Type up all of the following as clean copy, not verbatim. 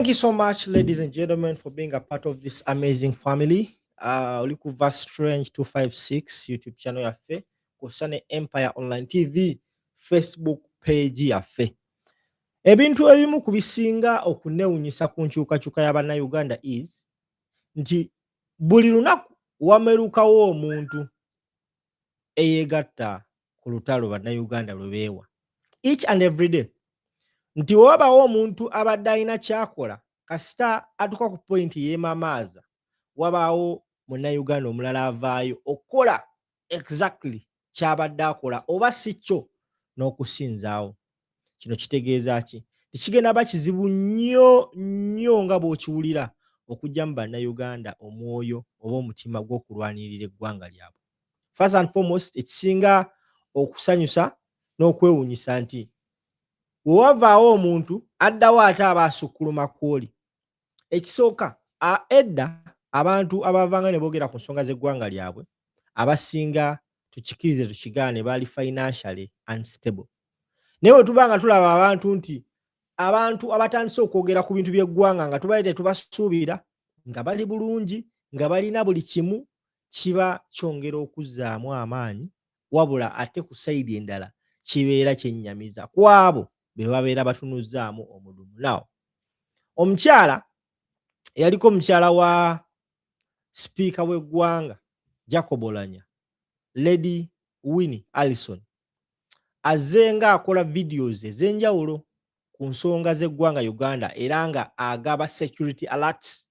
Thank you so much, ladies and gentlemen, for being a part of this amazing family. Olikuva Strange 256 YouTube channel yaffe, kusane Empire Online TV Facebook page yaffe. Ebintu ebimu ku bisinga okunewunyisa ku nkyukakyuka y'Abannayuganda is nti buli lunaku wamerukawo omuntu eyeegatta ku lutalo Bannayuganda lwe beewa. Each and every day. Nti wabawo omuntu abadde alina kyakola kasita atuuka ku point yeemamaaza, wabaawo munnayuganda omulala avaayo okukola exactly ky'abadde akola oba si kyo n'okusinzaawo. Kino kitegeeza ki? Tekigenda ba kizibu nnyo nga bw'okiwulira okuggyamu bannayuganda omwoyo oba omutima gw'okulwanirira eggwanga lyabwe. First and foremost, ekisinga okusanyusa n'okwewuunyisa nti bwe wavaawo omuntu addawo ate aba asukkuluma kw'oli. Ekisooka edda abantu abavanga ne boogera ku nsonga z'eggwanga lyabwe abasinga tukikirize tukigaane baali financially unstable. Naye bwe tuba nga tulaba abantu nti abantu abatandise okwogera ku bintu by'eggwanga nga tubaire tubasuubira nga bali bulungi nga balina buli kimu, kiba kyongera okuzzaamu amaanyi, wabula ate ku sayidi endala kibeera kyennyamiza ku abo be babeera batunuzzaamu omudumu. Now, omukyala eyaliko mukyala wa sipiika w'eggwanga Jacob Olanya, Lady Winnie Alison, azze nga akola videos ez'enjawulo ku nsonga z'eggwanga Uganda era nga agaba security alerts.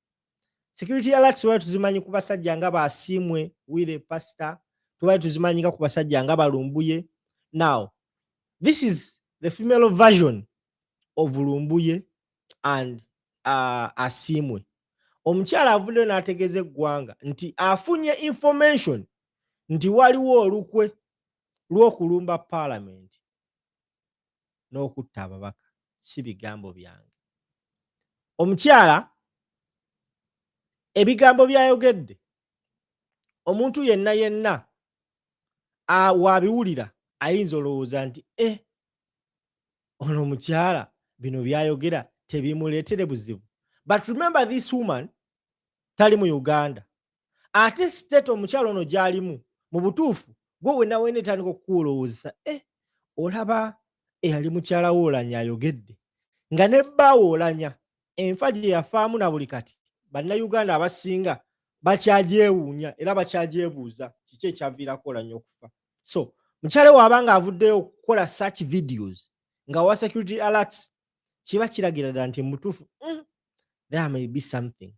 Security alerts tubaali tuzimanyi ku basajja nga Baasiimwe, Wile Pastor, tubaali tuzimanyi nga ku basajja nga Balumbuye. Now, this is the female version of Lumbuye and Asiimwe. Omukyala avuddeyo n'ategeeza eggwanga nti afunye information nti waliwo olukwe lw'okulumba Parliament n'okutta ababaka. Si bigambo byange. Omukyala ebigambo by'ayogedde, omuntu yenna waabiwulira ayinza olowooza nti ono omukyala bino by'ayogera tebimuleetere buzibu. But remember this woman tali mu Uganda. Ate state omukyala ono gy'alimu mu butuufu gwe wenna etandika okukulowoozesa olaba eyali mukyala w'Olanya ayogedde nga ne bbaawo Olanya enfa gye yafaamu na buli kati bannayuganda abasinga bakyagyewuunya era bakyagyebuuza kiki ekyaviirako Olanya okufa. So mukyala bw'aba nga avuddeyo okukola search videos nga wa security alerts, kiba kiragira ddala nti mutuufu there may be something.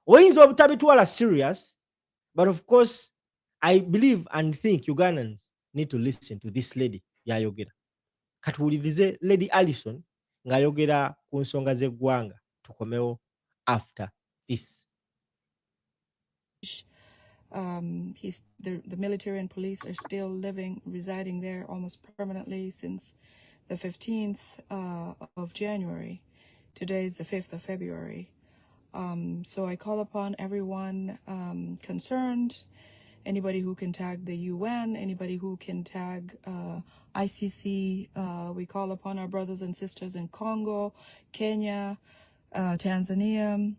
Oyinza obutabitwala serious, but of course I believe and think Ugandans need to listen to this lady y'ayogera. Katuwulirize Lady Alison ng'ayogera ku nsonga z'eggwanga. Tukomewo after this. The military and police are still residing there almost permanently since the 15th of January. Today is the 5th of February. So I call upon everyone concerned, anybody who can tag the UN, anybody who can tag ICC. We call upon our brothers and sisters in Congo, Kenya, Tanzania,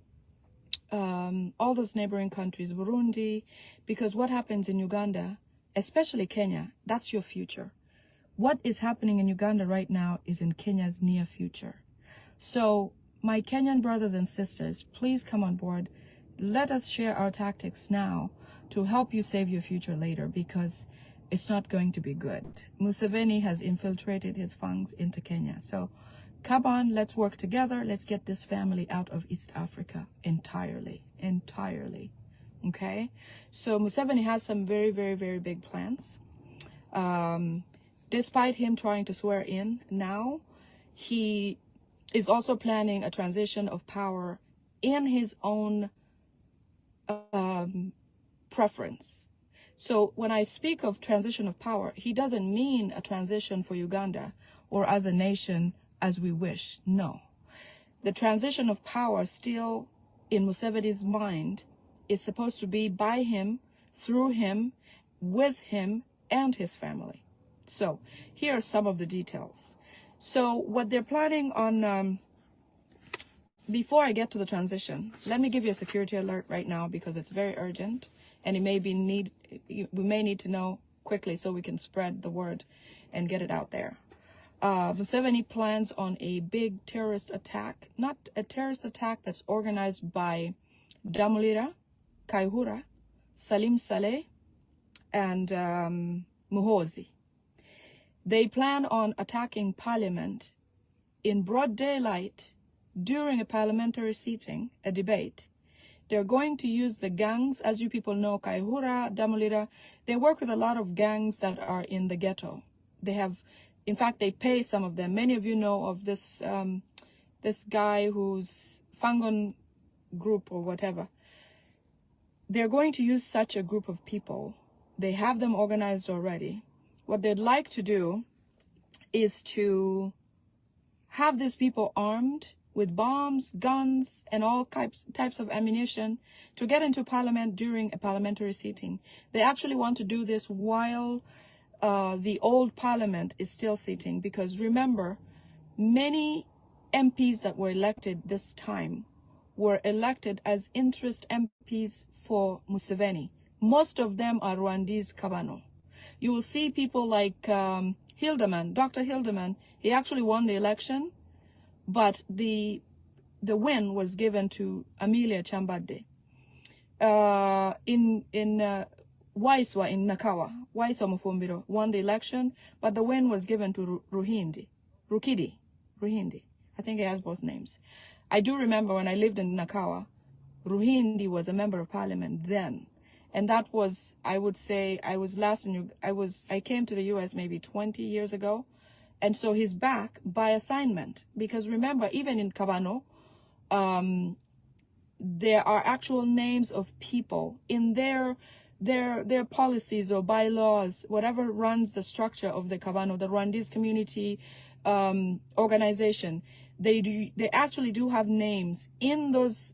all those neighboring countries, Burundi, because what happens in Uganda, especially Kenya, that's your future. What is happening in Uganda right now is in Kenya's near future. So my Kenyan brothers and sisters, please come on board. Let us share our tactics now to help you save your future later, because it's not going to be good. Museveni has infiltrated his funds into Kenya. So come on, let's work together. Let's get this family out of East Africa entirely. Okay? So Museveni has some very, very, very big plans. Despite him trying to swear in now, he is also planning a transition of power in his own preference. So when I speak of transition of power, he doesn't mean a transition for Uganda or as a nation as we wish. No. The transition of power still in Museveni's mind is supposed to be by him, through him, with him, and his family. So here are some of the details. So what they're planning on before I get to the transition, let me give you a security alert right now because it's very urgent and we may need to know quickly so we can spread the word and get it out there. Museveni plans on a big terrorist attack, not a terrorist attack that's organized by Damulira, Kaihura, Salim Saleh, and Muhozi. They plan on attacking parliament in broad daylight during a parliamentary sitting, a debate. They're going to use the gangs, as you people know, Kaihura, Damulira. They work with a lot of gangs that are in the ghetto. They have, in fact, they pay some of them. Many of you know of this this guy who's Fangon group or whatever. They're going to use such a group of people. They have them organized already. What they'd like to do is to have these people armed with bombs, guns, and all types of ammunition to get into parliament during a parliamentary sitting. They actually want to do this while the old parliament is still sitting, because remember, many MPs that were elected this time were elected as interest MPs for Museveni. Most of them are Rwandese Kabano. You will see people like Hildeman, Dr. Hildeman. He actually won the election, but the win was given to Amelia Chambade. In Waiswa in Nakawa, Waiswa Mufumbiro won the election, but the win was given to Ruhindi. I think he has both names. I do remember when I lived in Nakawa, Ruhindi was a member of parliament then. And that was, I would say, I came to the US maybe 20 years ago. And so he's back by assignment, because remember, even in Kabano, there are actual names of people in their policies or bylaws, whatever runs the structure of the Kabano, the Rwandese community organization. They actually do have names in those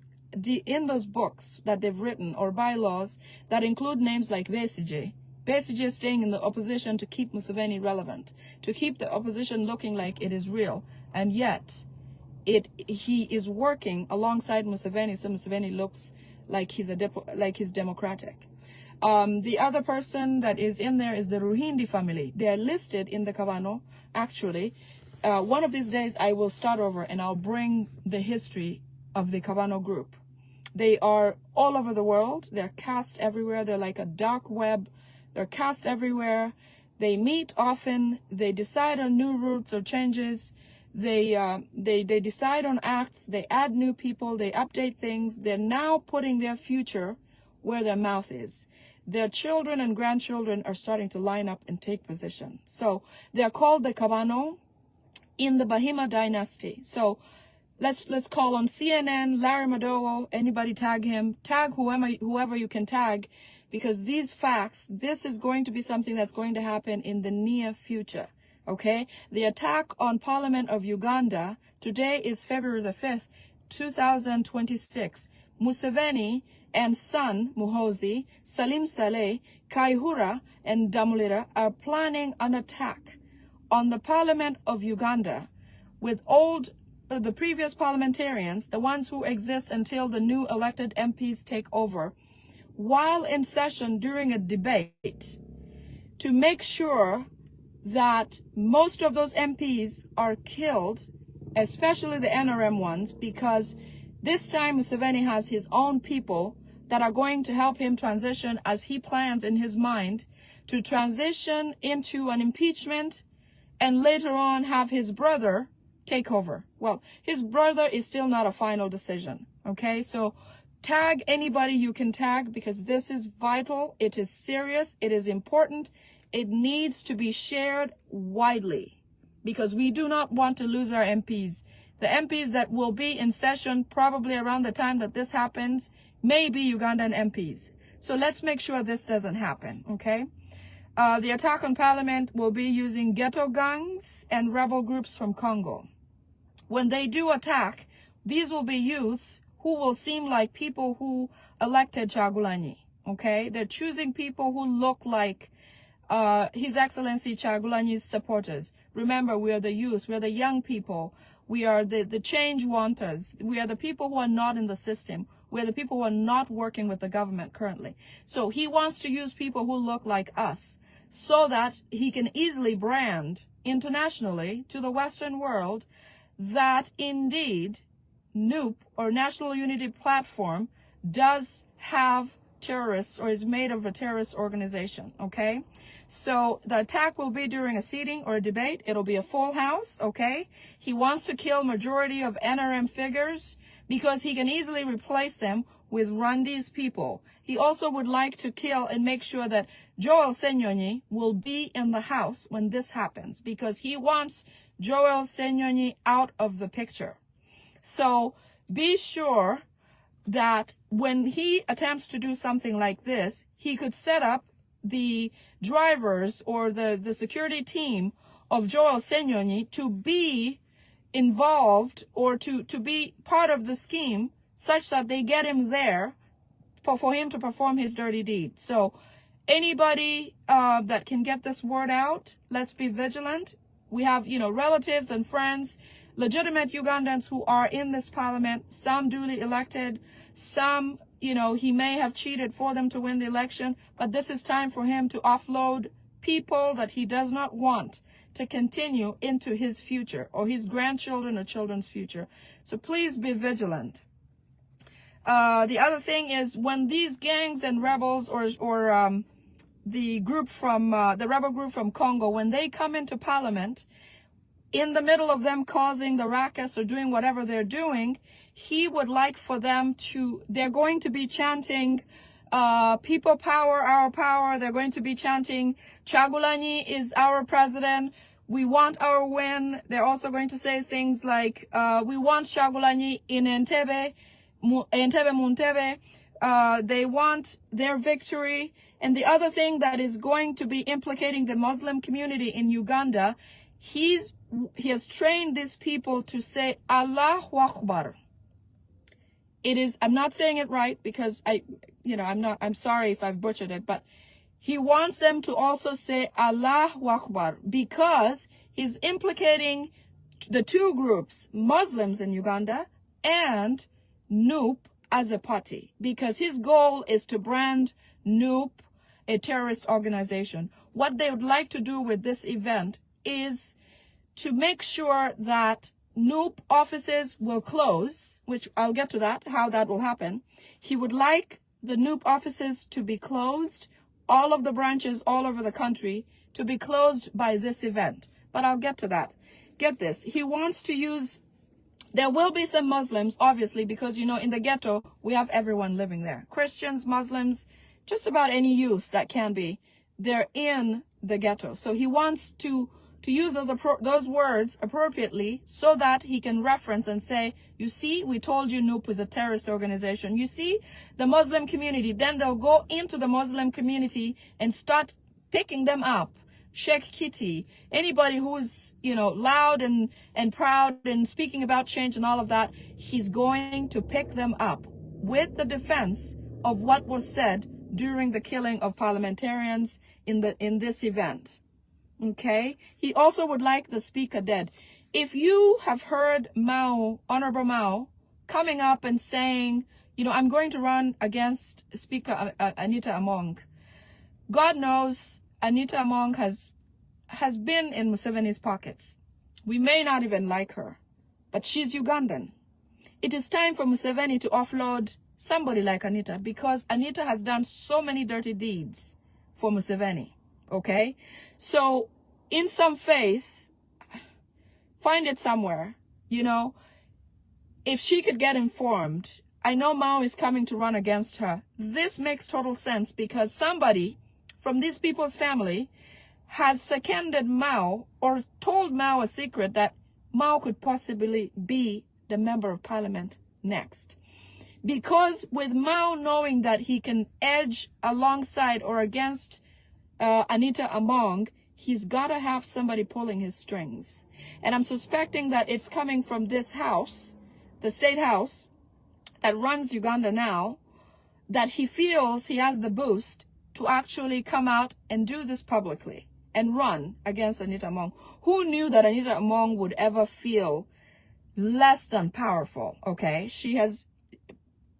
books that they've written or bylaws that include names like Besigye. Besigye is staying in the opposition to keep Museveni relevant, to keep the opposition looking like it is real, and yet he is working alongside Museveni, so Museveni looks like he's democratic. The other person that is in there is the Ruhindi family. They are listed in the Kabano, actually. One of these days I will start over and I'll bring the history of the Kabano group. They are all over the world. They're cast everywhere. They're like a dark web. They're cast everywhere. They meet often. They decide on new routes or changes. They decide on acts. They add new people. They update things. They're now putting their future where their mouth is. Their children and grandchildren are starting to line up and take position. So they're called the Kabano in the Bahima dynasty. So let's call on CNN, Larry Madowo, anybody tag him, tag whoever you can tag, because these facts, this is going to be something that's going to happen in the near future, okay? The attack on Parliament of Uganda, today is February the 5th, 2026. Museveni and son, Muhozi, Salim Saleh, Kaihura, and Damulira are planning an attack on the Parliament of Uganda with the previous parliamentarians, the ones who exist until the new elected MPs take over, while in session during a debate, to make sure that most of those MPs are killed, especially the NRM ones, because this time Museveni has his own people that are going to help him transition, as he plans in his mind to transition into an impeachment and later on have his brother take over. Well, his brother is still not a final decision, okay? So tag anybody you can tag, because this is vital. It is serious. It is important. It needs to be shared widely, because we do not want to lose our MPs. The MPs that will be in session probably around the time that this happens may be Ugandan MPs. So let's make sure this doesn't happen, okay? The attack on Parliament will be using ghetto gangs and rebel groups from Congo. When they do attack, these will be youths who will seem like people who elected Chagulanyi, okay? They're choosing people who look like His Excellency Chagulanyi's supporters. Remember, we are the youth, we're the young people. We are the change wanters. We are the people who are not in the system. We are the people who are not working with the government currently. So he wants to use people who look like us so that he can easily brand internationally to the Western world that indeed NUP, or National Unity Platform, does have terrorists or is made of a terrorist organization, okay? So the attack will be during a seating or a debate. It'll be a full house, okay? He wants to kill majority of NRM figures because he can easily replace them with Rundi's people. He also would like to kill and make sure that Joel Senyonyi will be in the house when this happens because he wants Joel Senyonyi out of the picture. So be sure that when he attempts to do something like this, he could set up the drivers or the security team of Joel Senyonyi to be involved or to be part of the scheme such that they get him there for him to perform his dirty deed. So anybody that can get this word out, let's be vigilant. We have, relatives and friends, legitimate Ugandans who are in this parliament, some duly elected, some, he may have cheated for them to win the election, but this is time for him to offload people that he does not want to continue into his future or his grandchildren or children's future. So please be vigilant. The other thing is when these gangs and rebels or the group from the rebel group from Congo, when they come into parliament, in the middle of them causing the ruckus or doing whatever they're doing, he would like for them they're going to be chanting, people power, our power. They're going to be chanting, Chagulanyi is our president. We want our win. They're also going to say things like, we want Chagulanyi in Entebbe, Muntebe. They want their victory. And the other thing that is going to be implicating the Muslim community in Uganda, he has trained these people to say Allahu Akbar. It is, I'm not saying it right because I'm sorry if I've butchered it, but he wants them to also say Allahu Akbar because he's implicating the two groups, Muslims in Uganda and NUP as a party, because his goal is to brand NUP a terrorist organization. What they would like to do with this event is to make sure that NUP offices will close, which I'll get to that, how that will happen. He would like the NUP offices to be closed, all of the branches all over the country to be closed by this event. But I'll get to that. Get this. He wants to use, there will be some Muslims, obviously, because, in the ghetto, we have everyone living there. Christians, Muslims, just about any youth that can be, they're in the ghetto. So he wants to use those words appropriately so that he can reference and say, you see, we told you NUP is a terrorist organization. You see, the Muslim community, then they'll go into the Muslim community and start picking them up. Sheikh Kitty, anybody who's, loud and proud and speaking about change and all of that, he's going to pick them up with the defense of what was said during the killing of parliamentarians in this event. Okay, he also would like the speaker dead. If you have heard Mao, Honorable Mao, coming up and saying, I'm going to run against Speaker Anita Among, God knows Anita Among has been in Museveni's pockets. We may not even like her, but she's Ugandan. It is time for Museveni to offload somebody like Anita because Anita has done so many dirty deeds for Museveni. Okay, so in some faith, find it somewhere, if she could get informed. I know Mao is coming to run against her. This makes total sense because somebody from these people's family has seconded Mao or told Mao a secret that Mao could possibly be the member of parliament next. Because with Mao knowing that he can edge alongside or against Anita Among, he's got to have somebody pulling his strings. And I'm suspecting that it's coming from this house, the state house that runs Uganda now, that he feels he has the boost to actually come out and do this publicly and run against Anita Among. Who knew that Anita Among would ever feel less than powerful, okay? She has,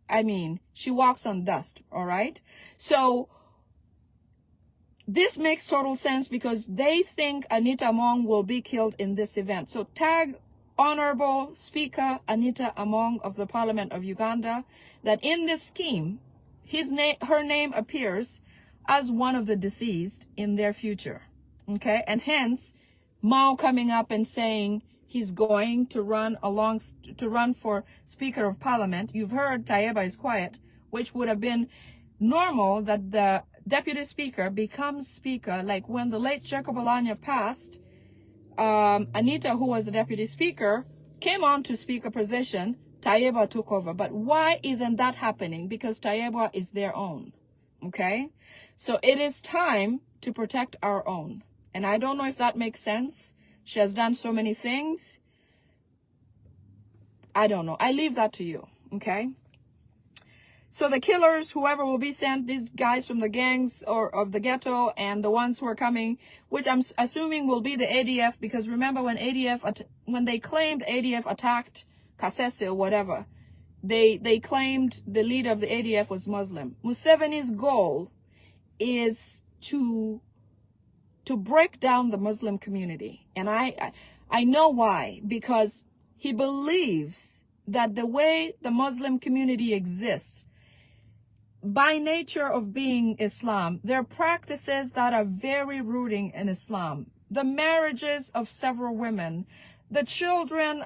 I mean, she walks on dust, all right? So this makes total sense because they think Anita Among will be killed in this event. So tag Honorable Speaker Anita Among of the Parliament of Uganda that in this scheme, her name appears as one of the deceased in their future. Okay, and hence Mao coming up and saying he's going to run for Speaker of Parliament. You've heard Tayeba is quiet, which would have been normal that the Deputy Speaker becomes Speaker, like when the late Jacob Olanya passed. Anita, who was the Deputy Speaker, came on to Speaker position. Tayeba took over. But why isn't that happening? Because Tayeba is their own. Okay? So it is time to protect our own. And I don't know if that makes sense. She has done so many things. I don't know. I leave that to you. Okay? So the killers, whoever will be sent, these guys from the gangs or of the ghetto and the ones who are coming, which I'm assuming will be the ADF, because remember when when they claimed ADF attacked Kasese or whatever, they claimed the leader of the ADF was Muslim. Museveni's goal is to break down the Muslim community. And I know why, because he believes that the way the Muslim community exists, by nature of being Islam, there are practices that are very rooting in Islam. The marriages of several women, the children,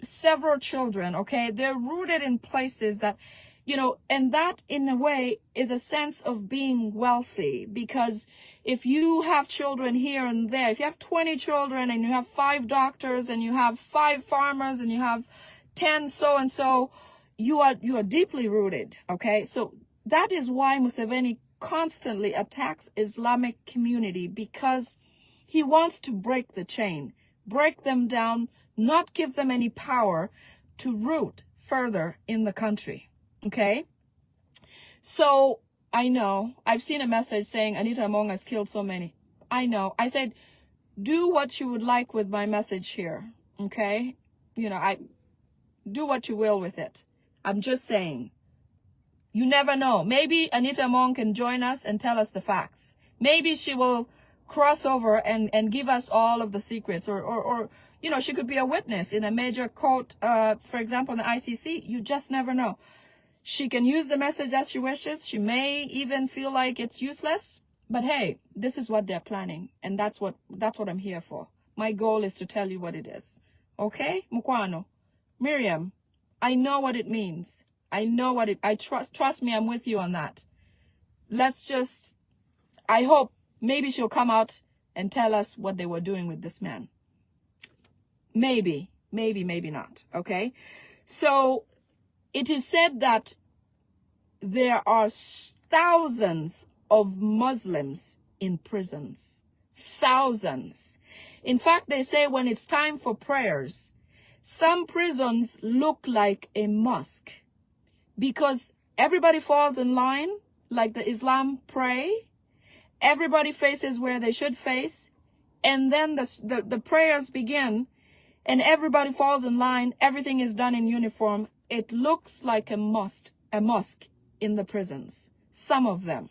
several children, okay? They're rooted in places that, you know, and that in a way is a sense of being wealthy, because if you have children here and there, if you have 20 children and you have 5 doctors and you have 5 farmers and you have 10 so-and-so, you are deeply rooted, okay? So that is why Museveni constantly attacks Islamic community, because he wants to break the chain, break them down, not give them any power to root further in the country, okay? So I know, I've seen a message saying Anita Among has killed so many. I know. I said, do what you would like with my message here, okay? You know, I do what you will with it. I'm just saying. You never know. Maybe Anita Among can join us and tell us the facts. Maybe she will cross over and give us all of the secrets, or you know, she could be a witness in a major court, for example, in the ICC. You just never know. She can use the message as she wishes. She may even feel like it's useless. But hey, this is what they're planning, and that's what I'm here for. My goal is to tell you what it is. Okay, Mukwano, Miriam, I know what it means. I know what I trust me, I'm with you on that. Let's just, I hope maybe she'll come out and tell us what they were doing with this man. Maybe not, okay? So it is said that there are thousands of Muslims in prisons. Thousands. In fact, they say when it's time for prayers, some prisons look like a mosque, because everybody falls in line like the Islam pray. Everybody faces where they should face. And then the prayers begin and everybody falls in line. Everything is done in uniform. It looks like a mosque in the prisons, some of them.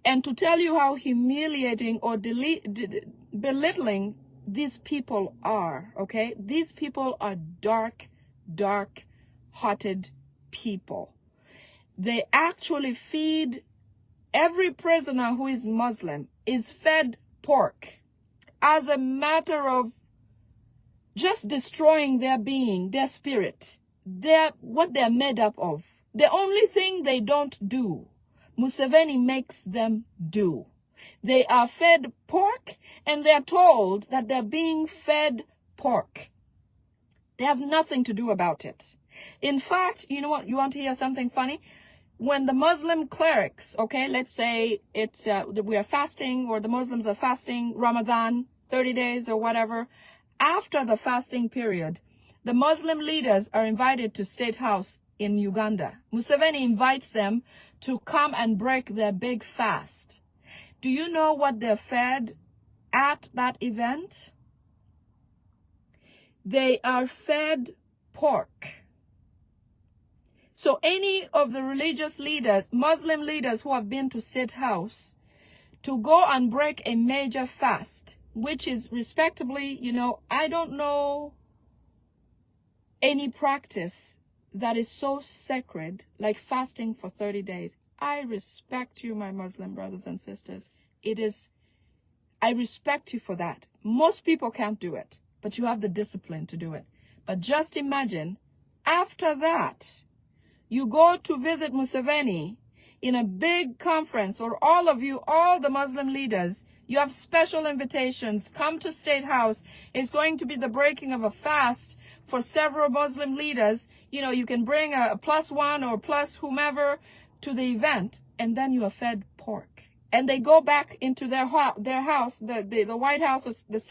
And to tell you how humiliating or belittling these people are, okay? These people are dark-hearted people. They actually feed, every prisoner who is Muslim is fed pork as a matter of just destroying their being, their spirit, what they're made up of. The only thing they don't do, Museveni makes them do. They are fed pork, and they're told that they're being fed pork. They have nothing to do about it. In fact, you know what? You want to hear something funny? When the Muslim clerics, okay, let's say it's we are fasting, or the Muslims are fasting Ramadan, 30 days or whatever, after the fasting period, the Muslim leaders are invited to State House in Uganda. Museveni invites them to come and break their big fast. Do you know what they're fed at that event? they are fed pork. So any of the religious leaders, Muslim leaders who have been to State House to go and break a major fast, which is respectably, I don't know any practice that is so sacred like fasting for 30 days. I respect you, my Muslim brothers and sisters. I respect you for that. Most people can't do it, but you have the discipline to do it. But just imagine, after that, you go to visit Museveni in a big conference, or all of you, all the Muslim leaders, you have special invitations. Come to State House. It's going to be the breaking of a fast for several Muslim leaders. You can bring a +1 or plus whomever to the event, and then you are fed pork. And they go back into their house, the White House, or the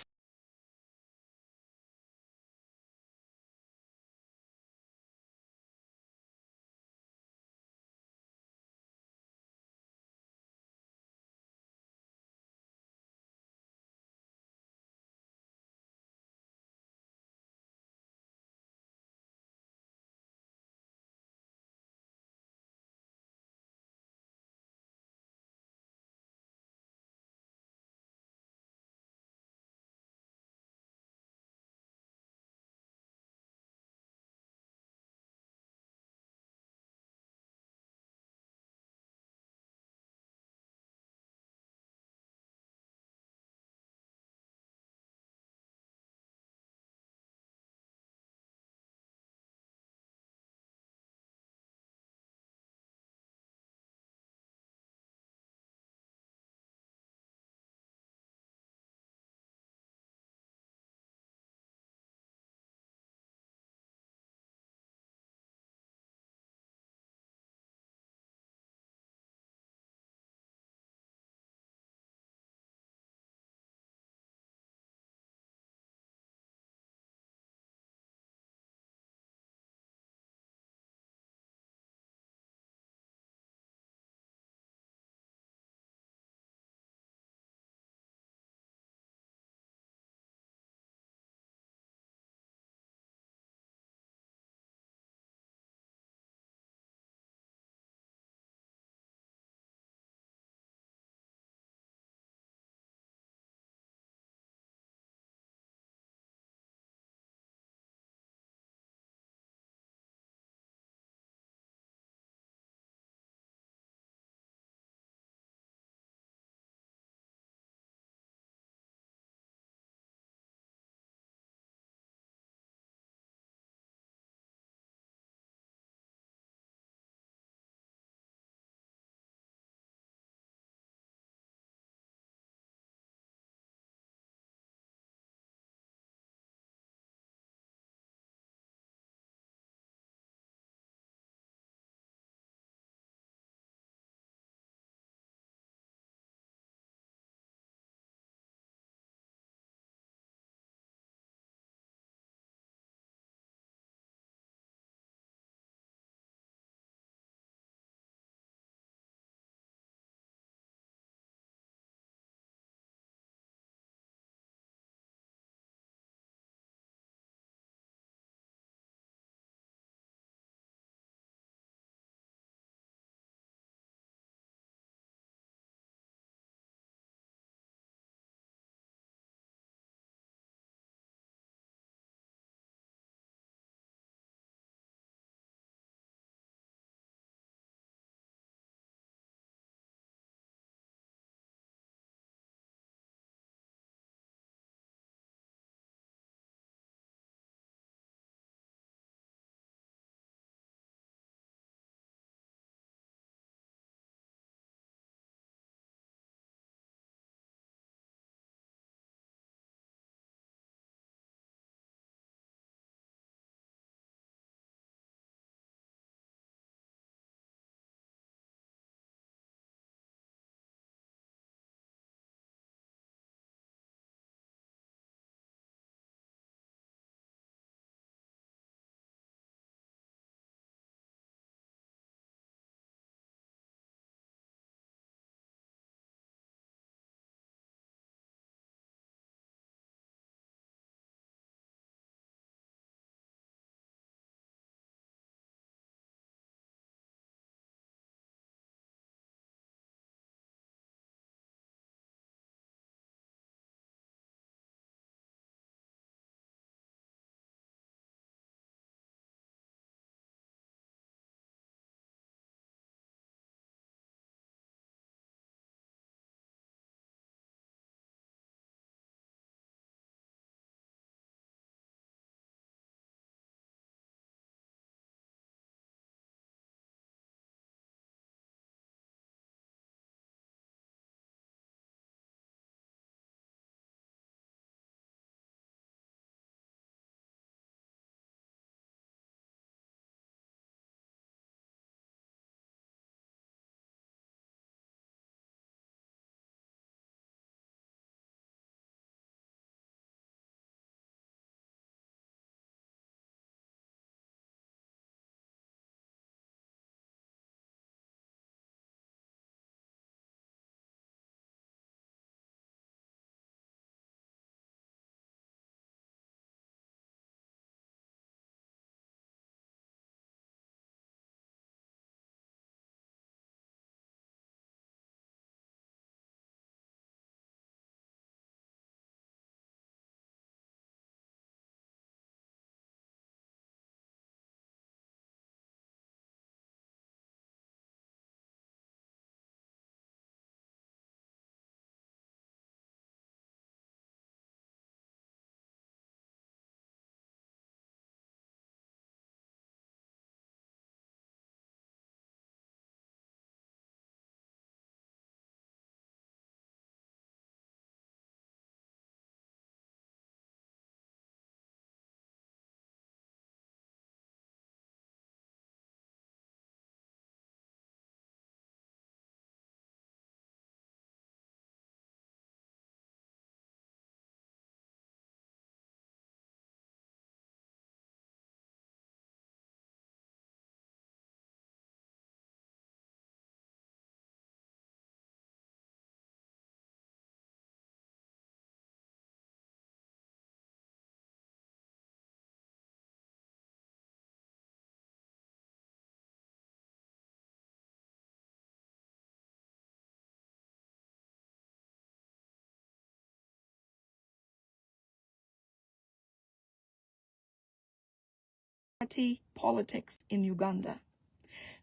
multi-party politics in Uganda.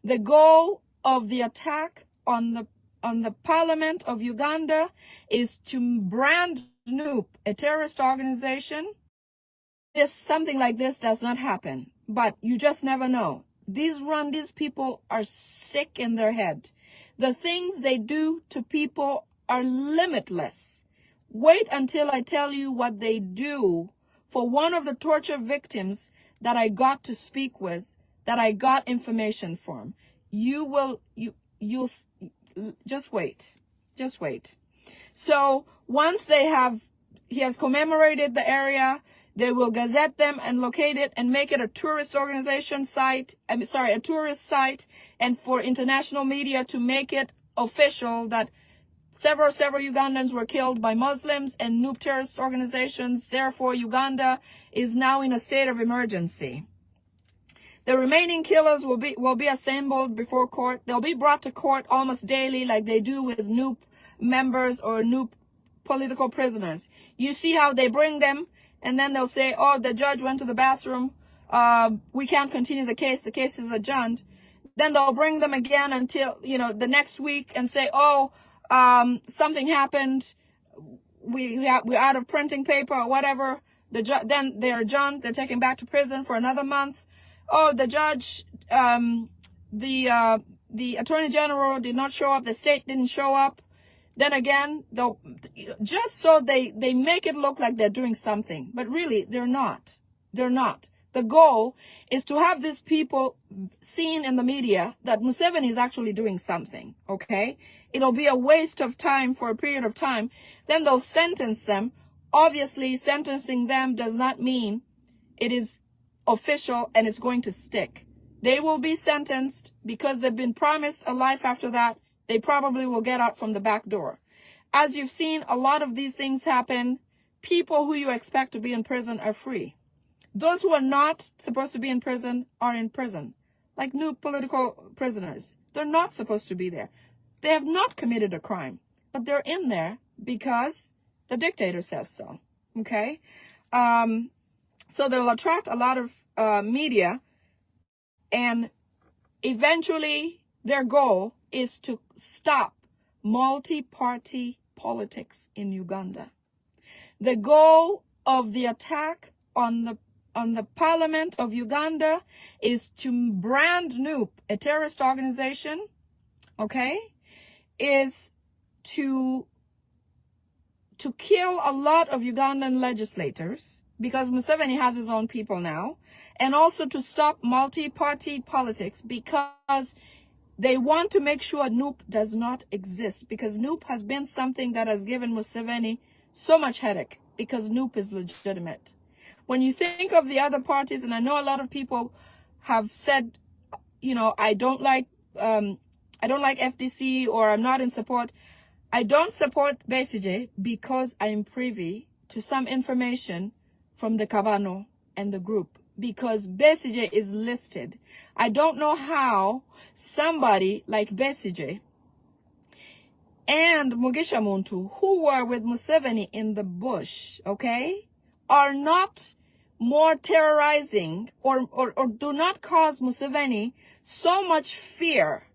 The goal of the attack on the parliament of Uganda is to brand NUP a terrorist organization. Something like this does not happen, but you just never know. These people are sick in their head. The things they do to people are limitless. Wait until I tell you what they do for one of the torture victims that I got to speak with, that I got information from. You'll just wait. Just wait. So once he has commemorated the area, they will gazette them and locate it and make it a tourist organization site. A tourist site, and for international media to make it official that several Ugandans were killed by Muslims and NUP terrorist organizations. Therefore, Uganda is now in a state of emergency. The remaining killers will be assembled before court. They'll be brought to court almost daily, like they do with NUP members or NUP political prisoners. You see how they bring them, and then they'll say, oh, the judge went to the bathroom. We can't continue the case. The case is adjourned. Then they'll bring them again until, the next week and say, oh, something happened. We're out of printing paper or whatever. Then they're adjourned. They're taken back to prison for another month. Oh, the judge, the attorney general did not show up. The state didn't show up. Then again, just so they make it look like they're doing something, but really they're not. They're not. The goal is to have these people seen in the media that Museveni is actually doing something, okay? It'll be a waste of time for a period of time. Then they'll sentence them. Obviously, sentencing them does not mean it is official and it's going to stick. They will be sentenced because they've been promised a life after that. They probably will get out from the back door. As you've seen, a lot of these things happen. People who you expect to be in prison are free. Those who are not supposed to be in prison are in prison, like new political prisoners. They're not supposed to be there. They have not committed a crime, but they're in there because the dictator says so, okay? So they'll attract a lot of media, and eventually their goal is to stop multi-party politics in Uganda. The goal of the attack on the parliament of Uganda is to brand NUP a terrorist organization, okay? Is to kill a lot of Ugandan legislators, because Museveni has his own people now, and also to stop multi-party politics because they want to make sure NUP does not exist, because NUP has been something that has given Museveni so much headache, because NUP is legitimate. When you think of the other parties, and I know a lot of people have said, I don't like FDC, or I'm not in support. I don't support Besigye because I am privy to some information from the Kabano and the group, because Besigye is listed. I don't know how somebody like Besigye and Mugisha Muntu, who were with Museveni in the bush, okay, are not more terrorizing or do not cause Museveni so much fear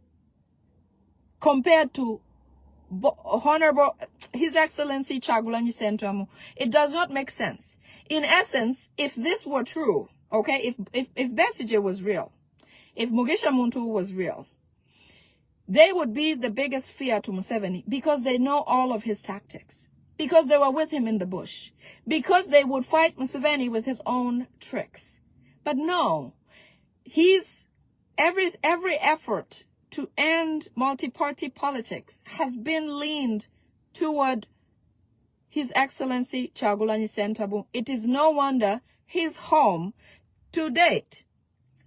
compared to Honorable His Excellency Kyagulanyi Ssentamu. It does not make sense. In essence, if this were true, okay, if Besigye was real, if Mugisha Muntu was real, they would be the biggest fear to Museveni, because they know all of his tactics, because they were with him in the bush, because they would fight Museveni with his own tricks. But no, every effort to end multi-party politics has been leaned toward His Excellency Kyagulanyi Ssentamu. It is no wonder his home to date,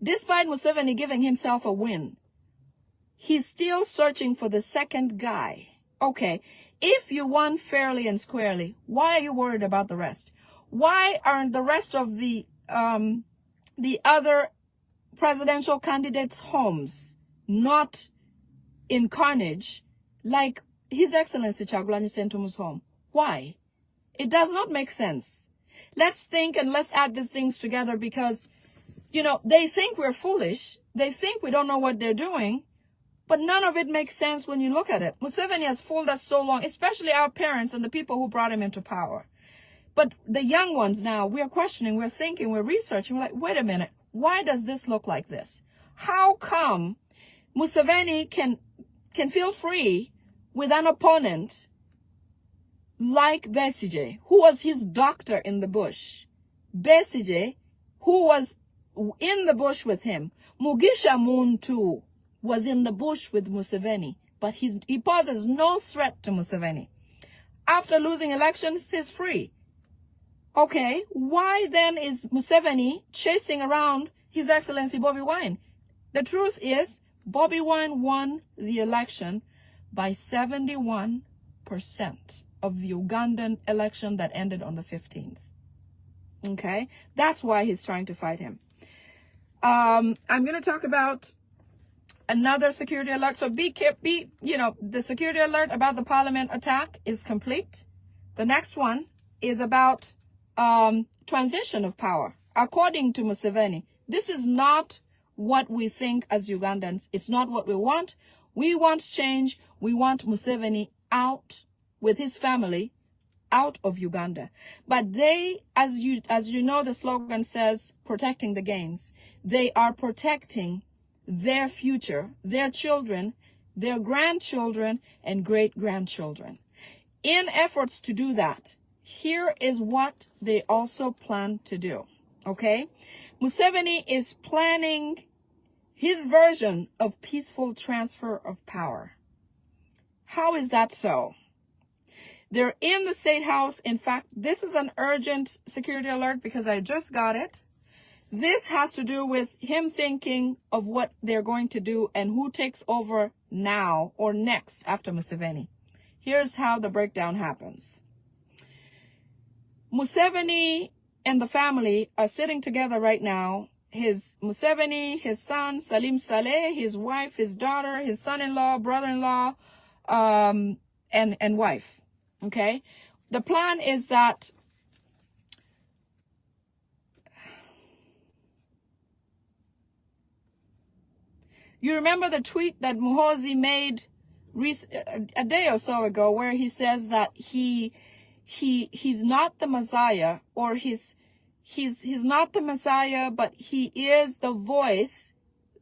despite Museveni giving himself a win, he's still searching for the second guy. Okay, if you won fairly and squarely, why are you worried about the rest? Why aren't the rest of the other presidential candidates' homes not in carnage like His Excellency Kyagulanyi Ssentamu's home? Why? It does not make sense. Let's think and let's add these things together, because You know, they think we're foolish. They think we don't know what they're doing. But none of it makes sense when you look at it. Museveni has fooled us so long, especially our parents and the people who brought him into power. But the young ones now, we're questioning, we're thinking, we're researching. We're like, wait a minute, why does this look like this? How come Museveni can feel free with an opponent like Besigye, who was his doctor in the bush? Besigye, who was in the bush with him. Mugisha Muntu was in the bush with Museveni, but he poses no threat to Museveni. After losing elections, he's free. Okay, why then is Museveni chasing around His Excellency Bobi Wine? The truth is, Bobi Wine won the election by 71% of the Ugandan election that ended on the 15th. Okay, that's why he's trying to fight him. I'm going to talk about another security alert. So the security alert about the parliament attack is complete. The next one is about transition of power. According to Museveni, this is not what we think as Ugandans. It's not what we want. We want change. We want Museveni out with his family, out of Uganda. But they, as you know, the slogan says, protecting the gains. They are protecting their future, their children, their grandchildren, and great-grandchildren. In efforts to do that, here is what they also plan to do, okay? Museveni is planning his version of peaceful transfer of power. How is that so? They're in the State House. In fact, this is an urgent security alert because I just got it. This has to do with him thinking of what they're going to do and who takes over now or next after Museveni. Here's how the breakdown happens. Museveni and the family are sitting together right now. Museveni, his son, Salim Saleh, his wife, his daughter, his son-in-law, brother-in-law, and wife. Okay? The plan is that you remember the tweet that Muhoozi made a day or so ago where he says that he's not the Messiah, or he's not the Messiah, but he is the voice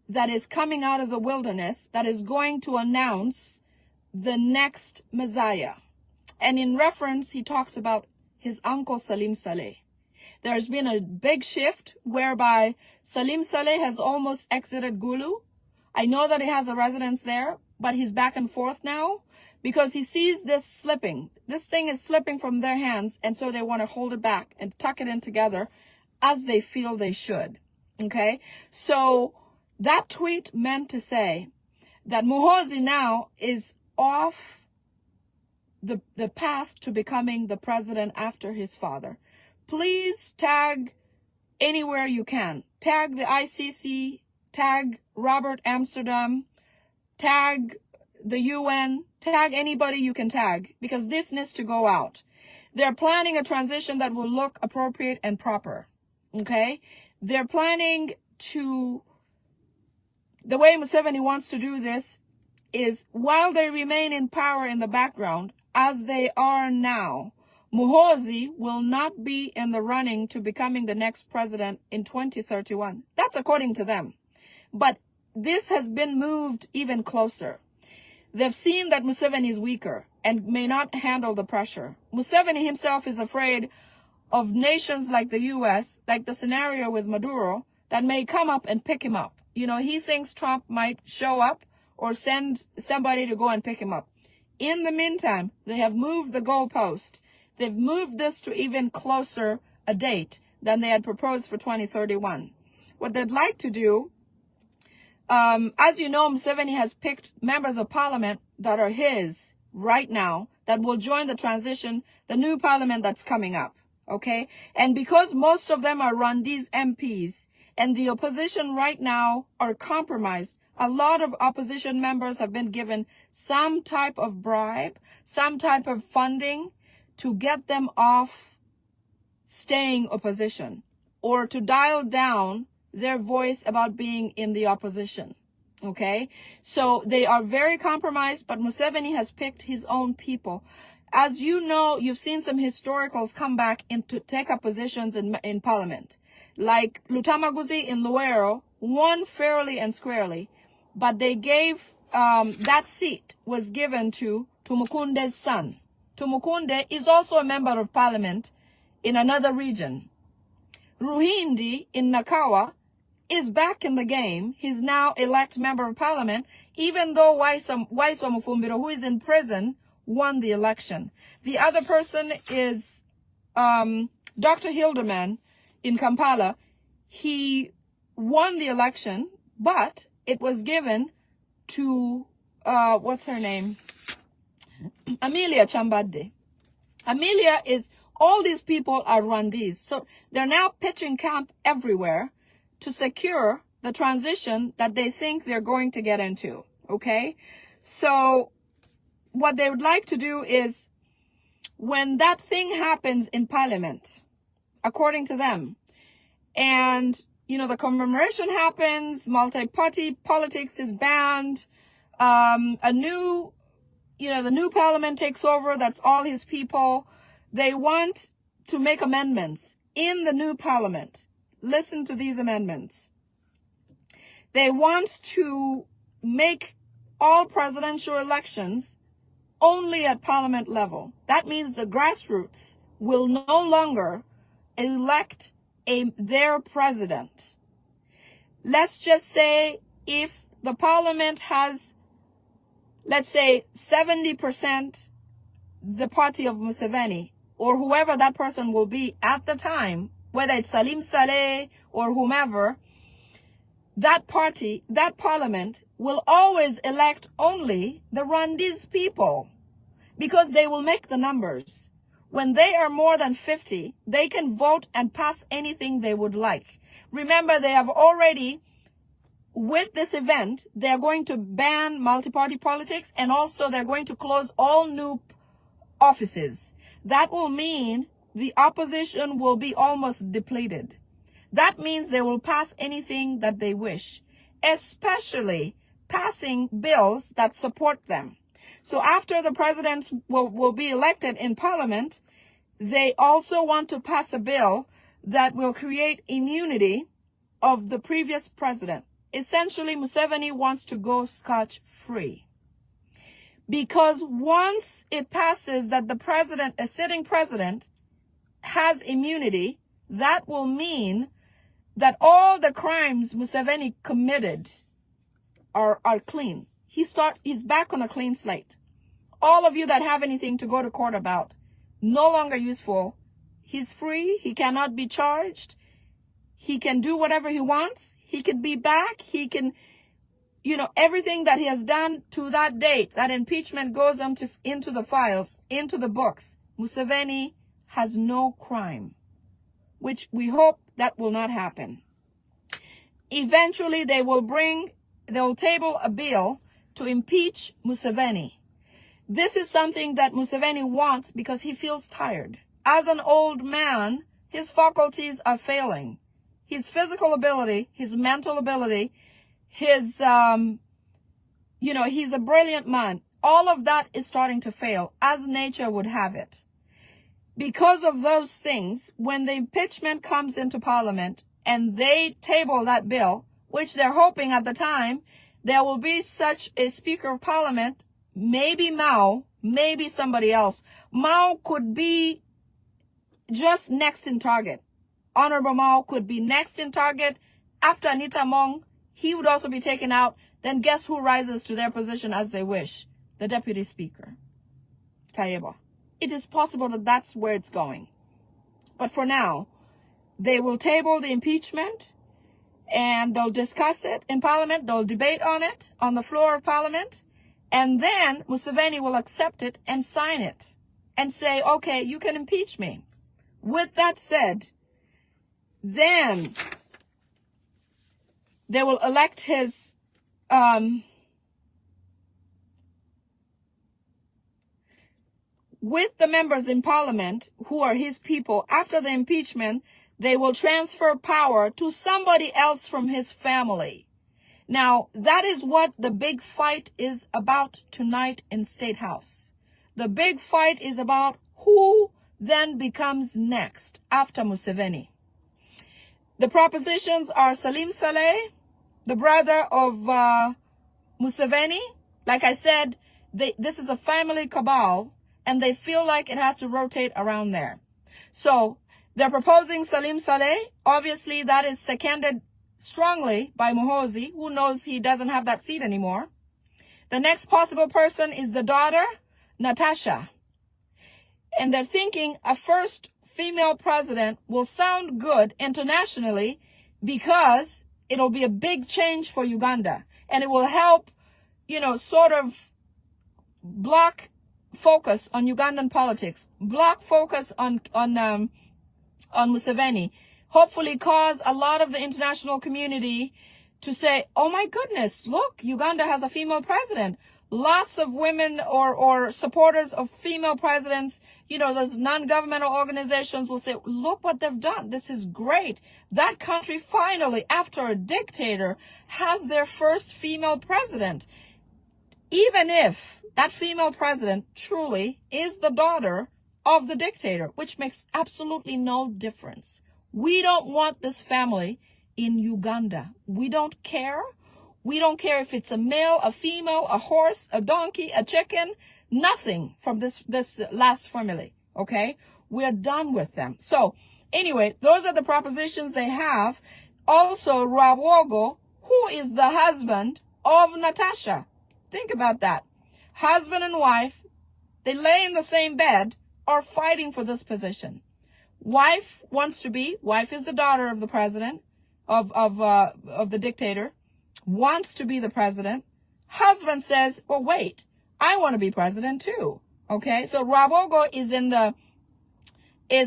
that is coming out of the wilderness that is going to announce the next Messiah. And in reference, he talks about his uncle Salim Saleh. There's been a big shift whereby Salim Saleh has almost exited Gulu. I know that he has a residence there, but he's back and forth now because he sees this slipping. This thing is slipping from their hands, and so they want to hold it back and tuck it in together as they feel they should. Okay? So that tweet meant to say that Muhoozi now is off the path to becoming the president after his father. Please tag anywhere you can. Tag the ICC, tag Robert Amsterdam, tag the UN, tag anybody you can tag, because this needs to go out. They're planning a transition that will look appropriate and proper. Okay? They're planning to, the way Museveni wants to do this is while they remain in power in the background, as they are now, Muhoozi will not be in the running to becoming the next president in 2031. That's according to them. But this has been moved even closer. They've seen that Museveni is weaker and may not handle the pressure. Museveni himself is afraid of nations like the US, like the scenario with Maduro, that may come up and pick him up. You know, he thinks Trump might show up or send somebody to go and pick him up. In the meantime, they have moved the goalpost. They've moved this to even closer a date than they had proposed for 2031. What they'd like to do, as you know, Museveni has picked members of parliament that are his right now that will join the transition, the new parliament that's coming up, okay? And because most of them are Rwandi's MPs and the opposition right now are compromised, a lot of opposition members have been given some type of bribe, some type of funding to get them off staying opposition or to dial down their voice about being in the opposition. Okay, so they are very compromised, but Museveni has picked his own people. As you know, you've seen some historicals come back to take up positions in parliament. Like Lutamaguzi in Luero won fairly and squarely, but they gave, that seat was given to Tumukunde's son. Tumukunde is also a member of parliament in another region. Ruhindi in Nakawa is back in the game. He's now elected member of parliament, even though Waiswa Mufumbiro, who is in prison, won the election. The other person is Dr. Hildeman in Kampala. He won the election, but it was given to, what's her name? Amelia Chambade. Amelia is, all these people are Rwandese. So they're now pitching camp everywhere to secure the transition that they think they're going to get into, okay? So what they would like to do is, when that thing happens in parliament, according to them, and, you know, the commemoration happens, multi-party politics is banned, the new parliament takes over, that's all his people. They want to make amendments in the new parliament. Listen to these amendments. They want to make all presidential elections only at parliament level. That means the grassroots will no longer elect their president. Let's just say if the parliament has, let's say, 70% the party of Museveni, or whoever that person will be at the time, whether it's Salim Saleh or whomever, that party, that parliament will always elect only the Rwandese people, because they will make the numbers. When they are more than 50, they can vote and pass anything they would like. Remember, they have already, with this event, they're going to ban multi-party politics, and also they're going to close all new offices. That will mean the opposition will be almost depleted. That means they will pass anything that they wish, especially passing bills that support them. So after the president will be elected in parliament, they also want to pass a bill that will create immunity of the previous president. Essentially, Museveni wants to go scotch-free. Because once it passes that the president, a sitting president, has immunity, that will mean that all the crimes Museveni committed are clean. He's back on a clean slate. All of you that have anything to go to court about, no longer useful. He's free. He cannot be charged. He can do whatever he wants. He can be back. He can, you know, everything that he has done to that date, that impeachment goes into the files, into the books. Museveni has no crime, which we hope that will not happen. Eventually, they'll table a bill to impeach Museveni. This is something that Museveni wants because he feels tired. As an old man, his faculties are failing. His physical ability, his mental ability, his, he's a brilliant man. All of that is starting to fail, as nature would have it. Because of those things, when the impeachment comes into parliament and they table that bill, which they're hoping at the time, there will be such a speaker of parliament, maybe Mao, maybe somebody else. Mao could be just next in target. Honorable Mao could be next in target. After Anita Mong, he would also be taken out. Then guess who rises to their position as they wish? The deputy speaker, Tayeba. It is possible that that's where it's going. But for now, they will table the impeachment and they'll discuss it in parliament. They'll debate on it on the floor of parliament. And then Museveni will accept it and sign it and say, okay, you can impeach me. With that said, then they will elect his with the members in parliament who are his people. After the impeachment, they will transfer power to somebody else from his family. Now, that is what the big fight is about tonight in State House. The big fight is about who then becomes next after Museveni. The propositions are Salim Saleh, the brother of Museveni. Like I said, this is a family cabal, and they feel like it has to rotate around there. So they're proposing Salim Saleh. Obviously, that is seconded strongly by Muhoozi, who knows he doesn't have that seat anymore. The next possible person is the daughter, Natasha. And they're thinking a first female president will sound good internationally because it'll be a big change for Uganda. And it will help, you know, sort of block focus on Ugandan politics, block focus on Museveni, hopefully cause a lot of the international community to say, oh my goodness, look, Uganda has a female president. Lots of women or supporters of female presidents, you know, those non-governmental organizations will say, look what they've done. This is great. That country finally, after a dictator, has their first female president. Even if that female president truly is the daughter of the dictator, which makes absolutely no difference. We don't want this family in Uganda. We don't care. We don't care if it's a male, a female, a horse, a donkey, a chicken, nothing from this last family, okay? We're done with them. So anyway, those are the propositions they have. Also, Rawogo, who is the husband of Natasha. Think about that. Husband and wife, they lay in the same bed, are fighting for this position. Wife wants to be, wife is the daughter of the president, of the dictator, wants to be the president. Husband says, well, wait, I want to be president too. Okay, so Rabogo is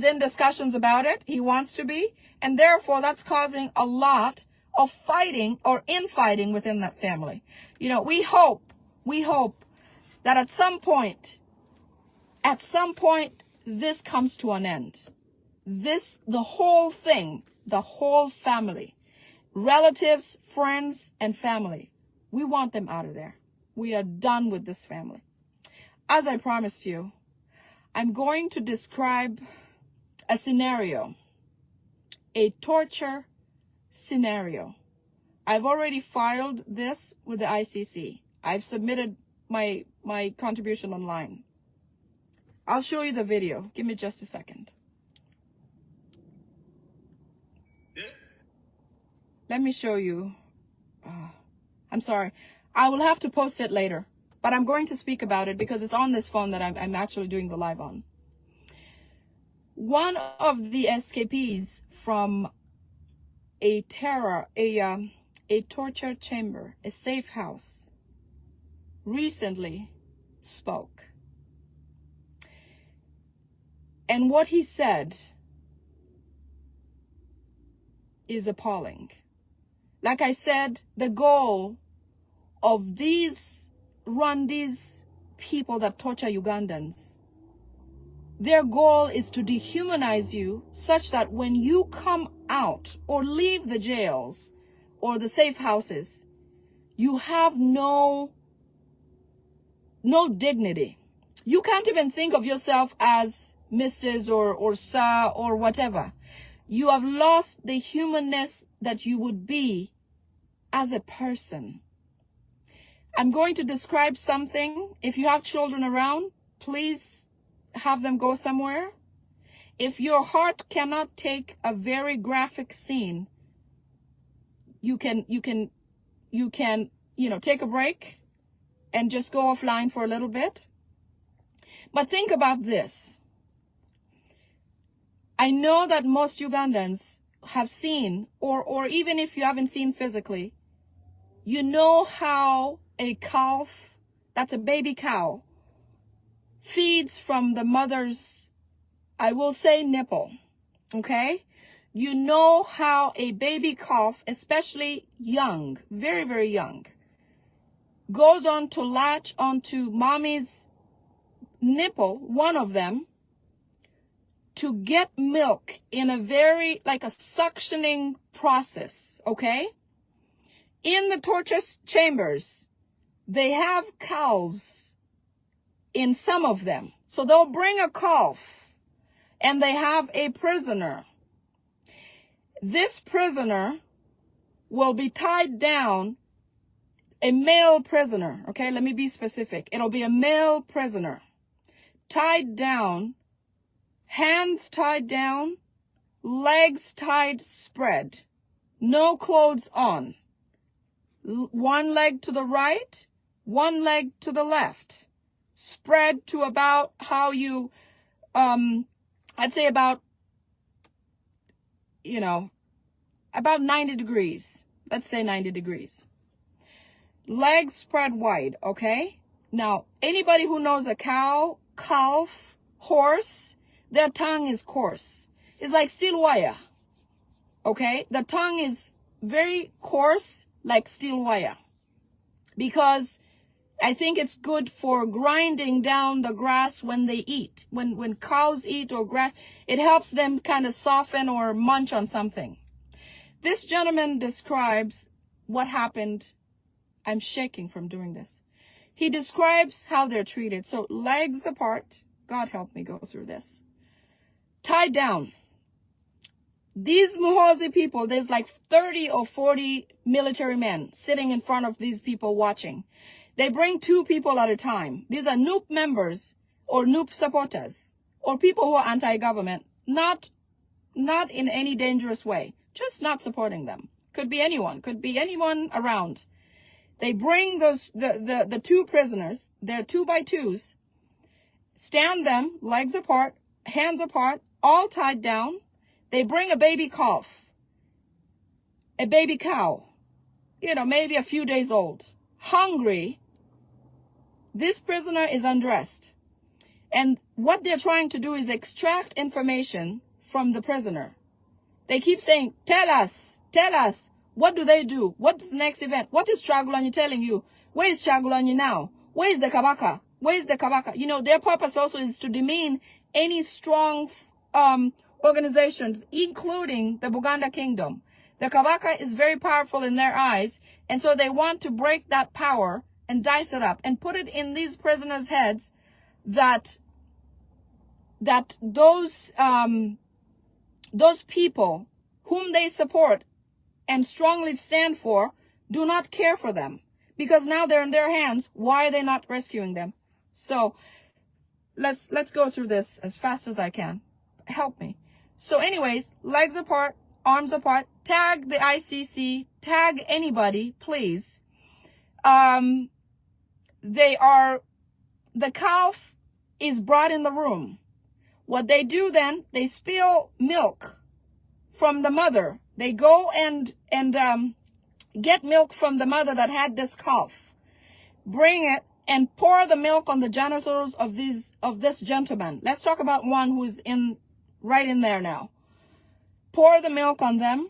in discussions about it. He wants to be, and therefore that's causing a lot of fighting or infighting within that family. You know, we hope that at some point, this comes to an end. The whole thing, the whole family, relatives, friends, and family, we want them out of there. We are done with this family. As I promised you, I'm going to describe a scenario, a torture scenario. I've already filed this with the ICC. I've submitted my contribution online. I'll show you the video. Give me just a second. Let me show you. I'm sorry. I will have to post it later, but I'm going to speak about it because it's on this phone that I'm actually doing the live on. One of the escapees from a torture chamber, a safe house, recently spoke. And what he said is appalling. Like I said, the goal of these Rwandese people that torture Ugandans, their goal is to dehumanize you such that when you come out or leave the jails or the safe houses, you have no dignity. You can't even think of yourself as Mrs. or Sir or whatever. You have lost the humanness that you would be as a person. I'm going to describe something. If you have children around, please have them go somewhere. If your heart cannot take a very graphic scene, you can, take a break and just go offline for a little bit. But think about this. I know that most Ugandans have seen, or even if you haven't seen physically, you know how a calf, that's a baby cow, feeds from the mother's, I will say, nipple, okay? You know how a baby calf, especially young, very, very young, goes on to latch onto mommy's nipple, one of them, to get milk in a very, like a suctioning process, okay? In the torture chambers, they have calves in some of them. So they'll bring a calf and they have a prisoner. This prisoner will be tied down, a male prisoner, okay? Let me be specific. It'll be a male prisoner, tied down, hands tied down, legs tied spread, no clothes on. One leg to the right, one leg to the left, spread to about how you, I'd say about, you know, about 90 degrees. Let's say 90 degrees. Legs spread wide, okay? Now, anybody who knows a cow, calf, horse, their tongue is coarse. It's like steel wire, okay? The tongue is very coarse, like steel wire, because I think it's good for grinding down the grass when they eat. When cows eat or grass, it helps them kind of soften or munch on something. This gentleman describes what happened. I'm shaking from doing this. He describes how they're treated. So legs apart. God help me go through this. Tied down. These Muhozi people, there's like 30 or 40 military men sitting in front of these people watching. They bring 2 people at a time. These are NUP members or NUP supporters or people who are anti-government, not in any dangerous way, just not supporting them. Could be anyone around. They bring the 2 prisoners, they're 2 by 2s, stand them, legs apart, hands apart, all tied down. They bring a baby calf, a baby cow, you know, maybe a few days old, hungry. This prisoner is undressed. And what they're trying to do is extract information from the prisoner. They keep saying, tell us. What do they do? What's the next event? What is Chagulanyi telling you? Where is Chagulanyi now? Where is the Kabaka? Where is the Kabaka? You know, their purpose also is to demean any strong organizations, including the Buganda Kingdom. The Kabaka is very powerful in their eyes, and so they want to break that power and dice it up and put it in these prisoners' heads that those people whom they support and strongly stand for do not care for them, because now they're in their hands. Why are they not rescuing them? So let's go through this as fast as I can. Help me. So anyways, legs apart, arms apart, tag the ICC, tag anybody, please. The calf is brought in the room. What they do then, they spill milk from the mother. They go and get milk from the mother that had this calf, bring it and pour the milk on the genitals of this gentleman. Let's talk about one who's right in there now. Pour the milk on them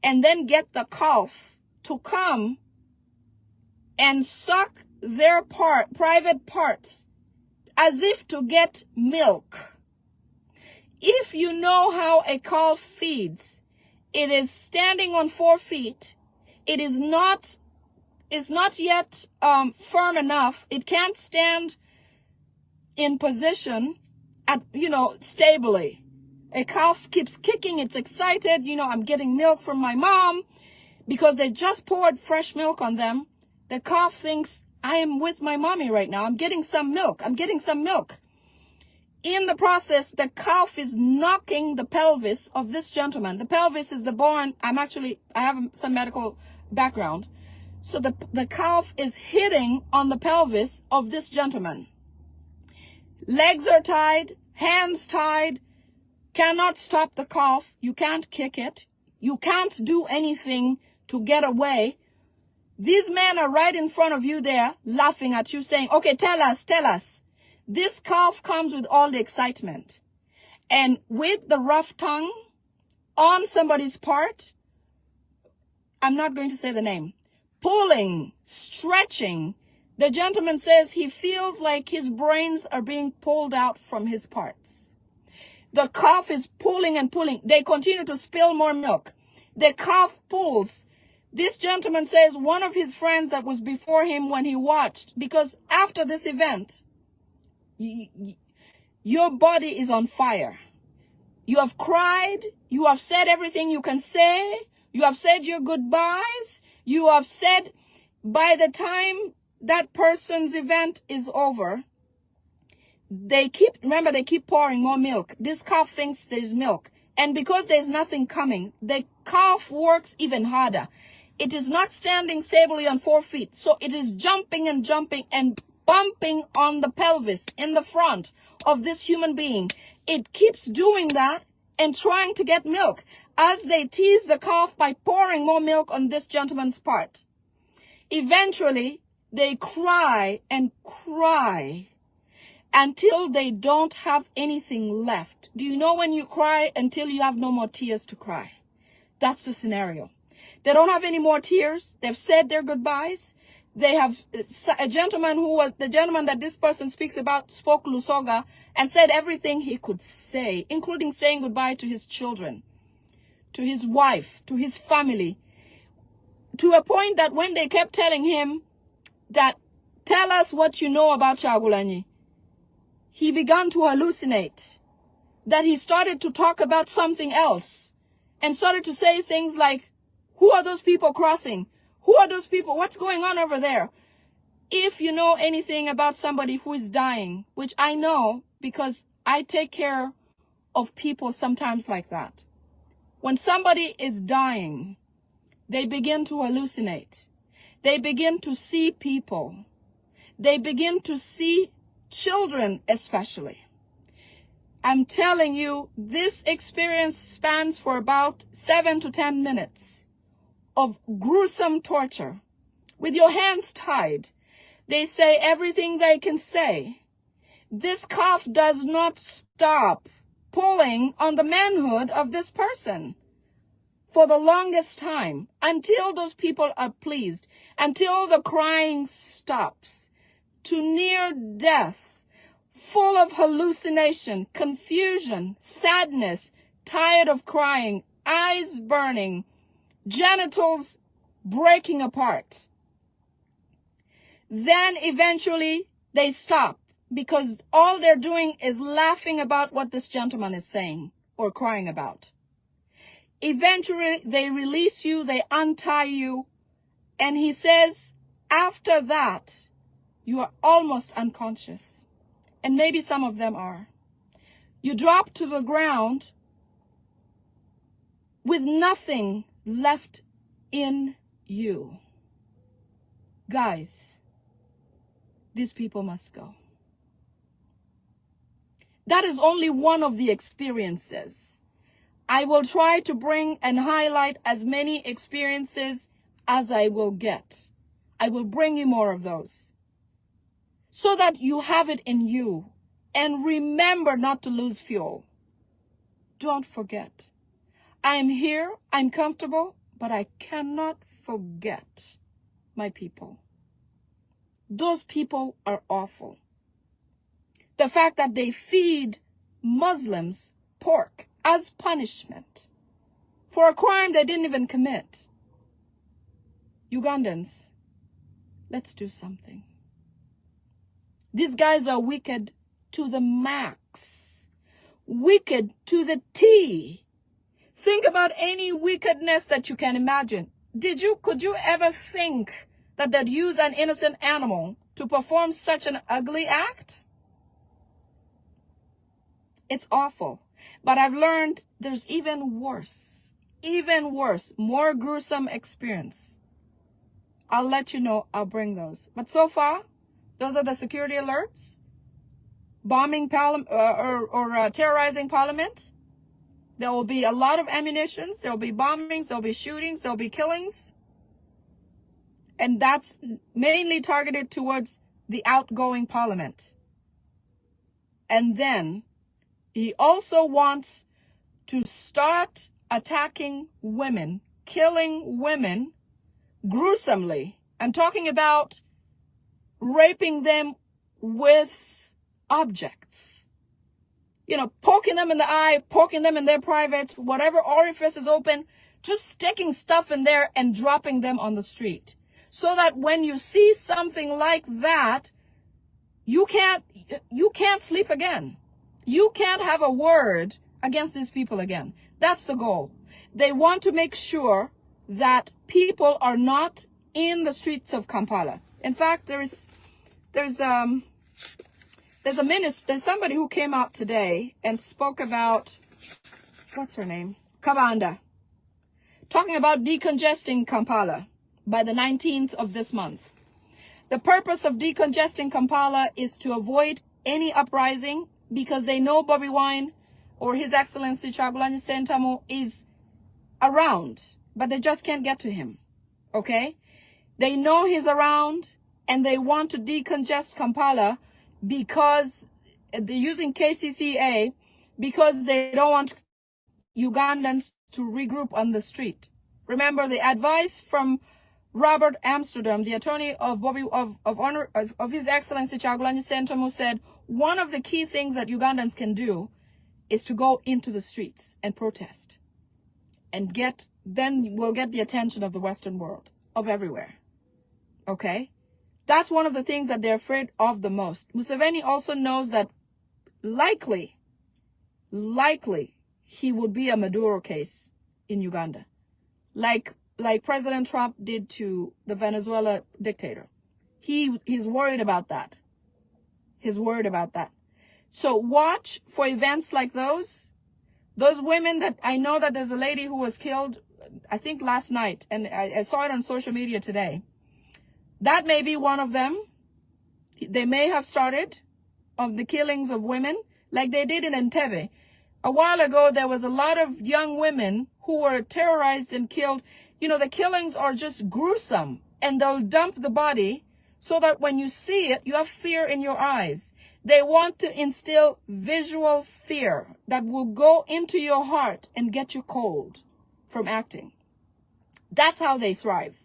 and then get the calf to come and suck their private parts as if to get milk. If you know how a calf feeds, it is standing on 4 feet. It is not yet firm enough. It can't stand in position stably. A calf keeps kicking. It's excited. You know, I'm getting milk from my mom because they just poured fresh milk on them. The calf thinks, I am with my mommy right now. I'm getting some milk. In the process, the calf is knocking the pelvis of this gentleman. The pelvis is the bone. I have some medical background. So the calf is hitting on the pelvis of this gentleman. Legs are tied, hands tied, cannot stop the calf. You can't kick it. You can't do anything to get away. These men are right in front of you there, laughing at you, saying, okay, tell us. This calf comes with all the excitement. And with the rough tongue on somebody's part, I'm not going to say the name, pulling, stretching, the gentleman says he feels like his brains are being pulled out from his parts. The calf is pulling and pulling. They continue to spill more milk. The calf pulls. This gentleman says one of his friends that was before him when he watched, because after this event, your body is on fire. You have cried. You have said everything you can say. You have said your goodbyes. You have said, by the time that person's event is over, they keep pouring more milk. This calf thinks there's milk. And because there's nothing coming, the calf works even harder. It is not standing stably on 4 feet. So it is jumping and jumping and bumping on the pelvis in the front of this human being. It keeps doing that and trying to get milk as they tease the calf by pouring more milk on this gentleman's part. Eventually, they cry and cry until they don't have anything left. Do you know when you cry until you have no more tears to cry? That's the scenario. They don't have any more tears. They've said their goodbyes. They have a gentleman who was the gentleman that this person speaks about, spoke Lusoga and said everything he could say, including saying goodbye to his children, to his wife, to his family, to a point that when they kept telling him that, tell us what you know about Kyagulanyi, he began to hallucinate, that he started to talk about something else and started to say things like, who are those people crossing? Who are those people? What's going on over there? If you know anything about somebody who is dying, which I know because I take care of people sometimes like that. When somebody is dying, they begin to hallucinate. They begin to see people. They begin to see children especially. I'm telling you, this experience spans for about 7 to 10 minutes of gruesome torture with your hands tied. They say everything they can say. This calf does not stop pulling on the manhood of this person for the longest time until those people are pleased, until the crying stops, to near death, full of hallucination, confusion, sadness, tired of crying, eyes burning, genitals breaking apart. Then eventually they stop because all they're doing is laughing about what this gentleman is saying or crying about. Eventually they release you, they untie you, and he says, after that, you are almost unconscious. And maybe some of them are. You drop to the ground with nothing left in you. Guys, these people must go. That is only one of the experiences. I will try to bring and highlight as many experiences as I will get. I will bring you more of those so that you have it in you. And remember not to lose fuel. Don't forget. I'm here, I'm comfortable, but I cannot forget my people. Those people are awful. The fact that they feed Muslims pork as punishment for a crime they didn't even commit. Ugandans, let's do something. These guys are wicked to the max. Wicked to the T. Think about any wickedness that you can imagine. Could you ever think that they'd use an innocent animal to perform such an ugly act? It's awful. But I've learned there's even worse, more gruesome experience. I'll let you know, I'll bring those. But so far, those are the security alerts. Bombing terrorizing parliament. There will be a lot of ammunition. There will be bombings. There will be shootings. There will be killings. And that's mainly targeted towards the outgoing parliament. And then he also wants to start attacking women, killing women gruesomely. I'm talking about raping them with objects. poking them in the eye, poking them in their privates, whatever orifice is open, just sticking stuff in there and dropping them on the street. So that when you see something like that, you can't sleep again. You can't have a word against these people again. That's the goal. They want to make sure that people are not in the streets of Kampala. In fact, there's somebody who came out today and spoke about, what's her name? Kabanda. Talking about decongesting Kampala by the 19th of this month. The purpose of decongesting Kampala is to avoid any uprising because they know Bobby Wine or His Excellency Kyagulanyi Ssentamu is around, but they just can't get to him. Okay? They know he's around and they want to decongest Kampala because they're using KCCA because they don't want Ugandans to regroup on the street. Remember the advice from Robert Amsterdam, the attorney of His Excellency Kyagulanyi Ssentamu, said one of the key things that Ugandans can do is to go into the streets and protest, and then we'll get the attention of the Western world, of everywhere. Okay, that's one of the things that they're afraid of the most. Museveni also knows that likely he would be a Maduro case in Uganda, like President Trump did to the Venezuela dictator. He's worried about that. He's worried about that. So watch for events like those. Those women that I know, that there's a lady who was killed, I think last night, and I saw it on social media today. That may be one of them. They may have started of the killings of women like they did in Entebbe. A while ago, there was a lot of young women who were terrorized and killed. The killings are just gruesome, and they'll dump the body so that when you see it, you have fear in your eyes. They want to instill visual fear that will go into your heart and get you cold from acting. That's how they thrive.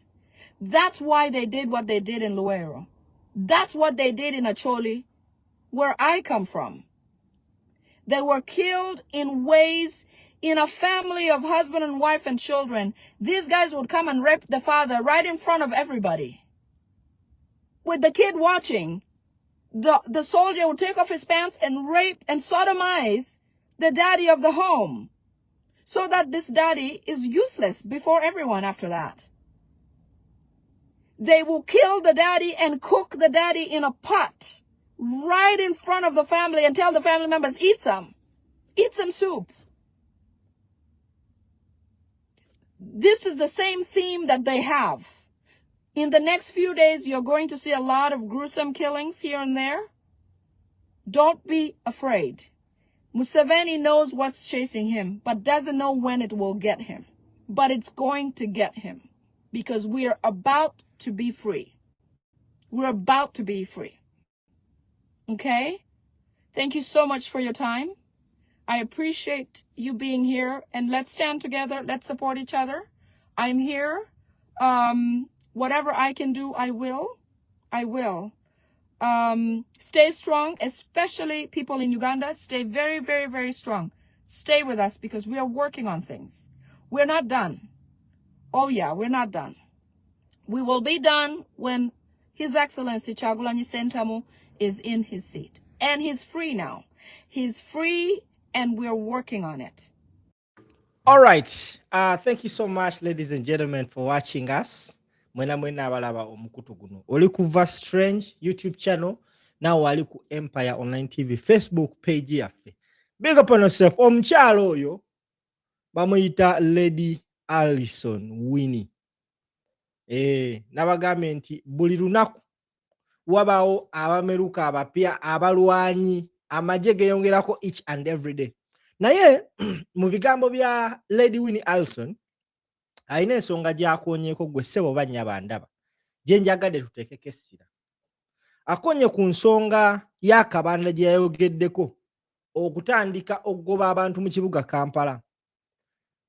That's why they did what they did in Luero. That's what they did in Acholi, where I come from. They were killed in ways, in a family of husband and wife and children. These guys would come and rape the father right in front of everybody. With the kid watching, the soldier would take off his pants and rape and sodomize the daddy of the home, so that this daddy is useless before everyone after that. They will kill the daddy and cook the daddy in a pot right in front of the family and tell the family members, eat some soup. This is the same theme that they have. In the next few days, you're going to see a lot of gruesome killings here and there. Don't be afraid. Museveni knows what's chasing him, but doesn't know when it will get him. But it's going to get him, because we are about to be free. We're about to be free. Okay? Thank you so much for your time. I appreciate you being here, and let's stand together. Let's support each other. I'm here. Whatever I can do, I will. Stay strong, especially people in Uganda. Stay very, very, very strong. Stay with us, because we are working on things. We're not done. Oh yeah, we're not done. We will be done when His Excellency Kyagulanyi Ssentamu is in his seat. And he's free now. He's free, and we're working on it. All right. Thank you so much, ladies and gentlemen, for watching us. Mwena abalaba omukutu guno. Oli ku Verse Strange YouTube channel. Now wali ku Empire Online TV Facebook page yaffe. Big up on yourself. Omukyalo oyo bamuyita Lady Alison Winnie. Nabagambe nti buli lunaku wabaawo abameruka abapya, abalwanyi, amagye geyongerako each and every day. Naye mu bigambo bya Lady Winnie Alison alina ensonga gy'akoonyeeko gwe ssebo bannya bandaba gye njagadde tuteekeko essira. Akonye ku nsonga y'akabanda gye yayogeddeko okutandika okugoba abantu mu kibuga Kampala.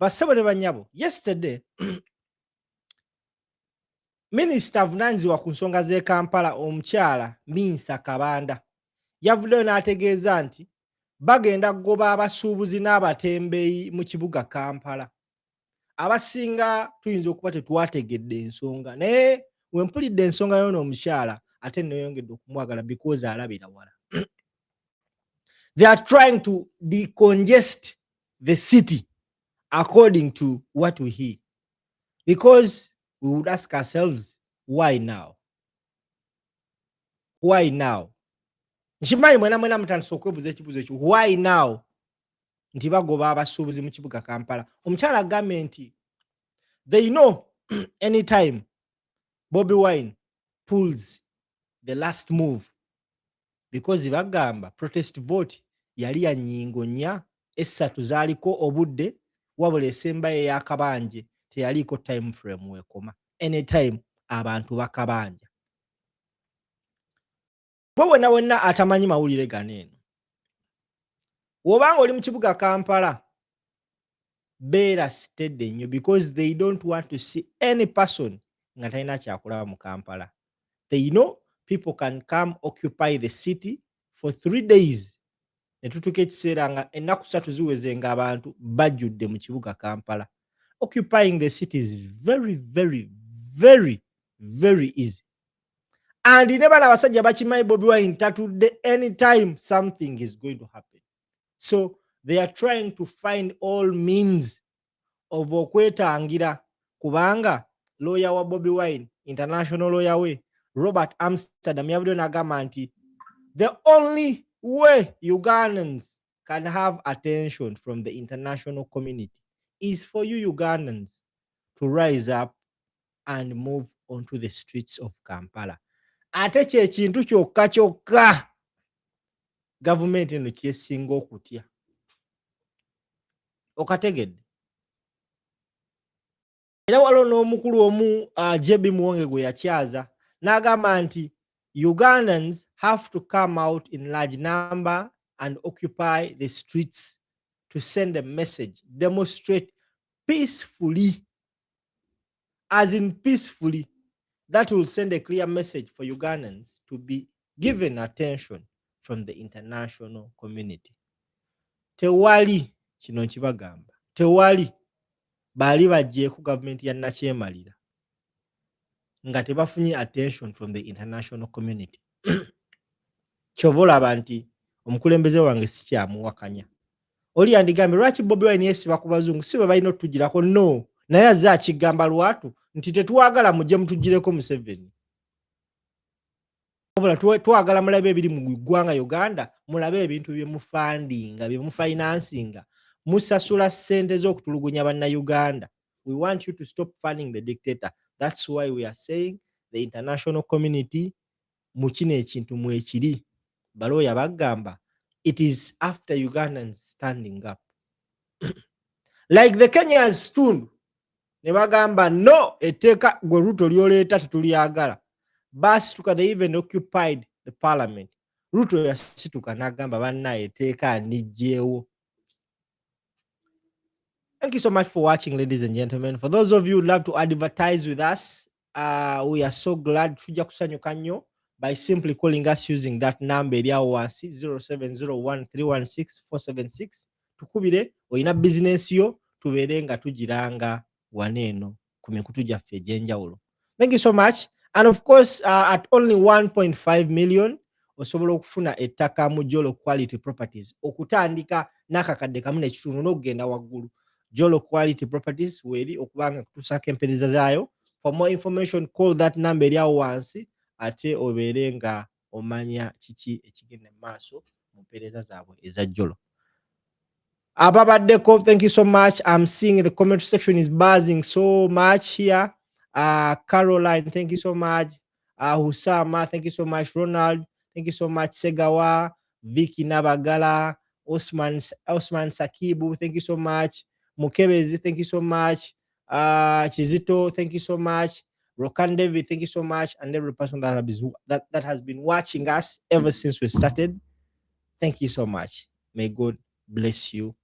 Bassebo ne bannyabo, yesterday Minisita avunaanyizibwa ku nsonga z'e Kampala omukyala Minsa Kabanda yavuddeyo n'ategeeza nti bagenda kugoba abasuubuzi n'abatembeeyi mu kibuga Kampala. Abasinga tuyinza okuba tetwategedde ensonga, naye we mpulidde ensonga y'ono omukyala ate neeyongedde okumwagala because alabira wala. They are trying to decongest the city according to what we hear. Because we would ask ourselves, why now? Why now? Nkimanyi mwena mutandise okwebuuza ekibuuzo ekyo, why now? Nti bagoba abasuubuzi mu kibuga Kampala. Omukyala agambye nti they know anytime Bobi Wine pulls the last move, because bagamba protest vote yali ya nnyingo nnya, essatu zaaliko obudde, wabula esembayo ey'akabanje teyaliiko time frame wekoma. Anytime abantu bakabanja. Bwe wonna atamanyi mawulire gano eno, wobanga oli mu kibuga Kampala, beera sitedde nnyo because they don't want to see any person nga talina kyakulaba mu Kampala. They know people can come occupy the city for 3 days. Ne tutuuka ekiseera nga ennaku 3 ziweze nga abantu bajjudde mu kibuga Kampala. Occupying the city is very, very, very, very easy. And ne bano abasajja bakimanyi Bobi Wine tatudde, anytime something is going to happen. So they are trying to find all means of okwetangira, kubanga lawyer wa Bobi Wine, international lawyer we, Robert Amsterdam, yabudde n'agamba nti the only way Ugandans can have attention from the international community is for you Ugandans to rise up and move onto the streets of Kampala. Ate kye kintu kyokka gavumenti eno kyesinga okutya. Okategedde. Era waliwo n'omukulu omu JB Muwonge gwe yakyaza n'agamba nti Ugandans have to come out in large number and occupy the streets to send a message, demonstrate peacefully, as in peacefully. That will send a clear message for Ugandans to be given attention from the international community. Tewali kino nkibagamba, tewali baali bagyeko gavumenti ya nakyemalira nga tebafunye attention from the international community. Kyova olaba nti omukulembeze wange sikyamuwakanya. Oli yandigambye lwaki Bobi Wine yeesiba ku bazungu, si bwe balina otutugirako, no, naye azze akigamba lwatu nti tetwagala mujje mutugireko Museveni. Wabula twagala mulabe ebiri mu ggwanga Uganda, mulabe ebintu bye mufandinga, bye mufinansinga, musasula ssente z'okutulugunya bannayuganda. We want you to stop funding the dictator. That's why we are saying the international community mu kino ekintu mwekiri. Balooya bagamba it is after Ugandans standing up. Like the Kenyans stood ne bagamba no, etteeka gwe Ruto lyoleeta tetulyagala. Basituka, they even occupied the parliament. Ruto yasituka n'agamba bannaye etteeka nijjeewo. Thank you so much for watching, ladies and gentlemen. For those of you who love to advertise with us, we are so glad tujja kusanyuka nnyo by simply calling us using that number eri awo wansi 0701316476. Tukubire olina bizinesi yo tubeere nga tugiranga waneeno ku mikutu gyaffe egy'enjawulo. Thank you so much. And of course, at only 1.5 million, osobola okufuna ettaka mu Jolo Quality Properties. Okutandika n'akakadde kamu n'ekitundu n'okugenda waggulu. Jolo Quality Properties weri okubanga kutuusako empeereza zaayo. For more information, call that number eri awo wansi, ate obeere nga omanya kiki ekigenda mu maaso mu mpeereza zaabwe eza Jolo. Ababaddeko, thank you so much. I'm seeing the comment section is buzzing so much here. Caroline, thank you so much. Husama, thank you so much. Ronald, thank you so much. Segawa, Vicky Nabagala, Osman Sakibu, thank you so much. Mukebezi, thank you so much. Chizito, thank you so much. Rokan David, thank you so much. And every person that has been watching us ever since we started, thank you so much. May God bless you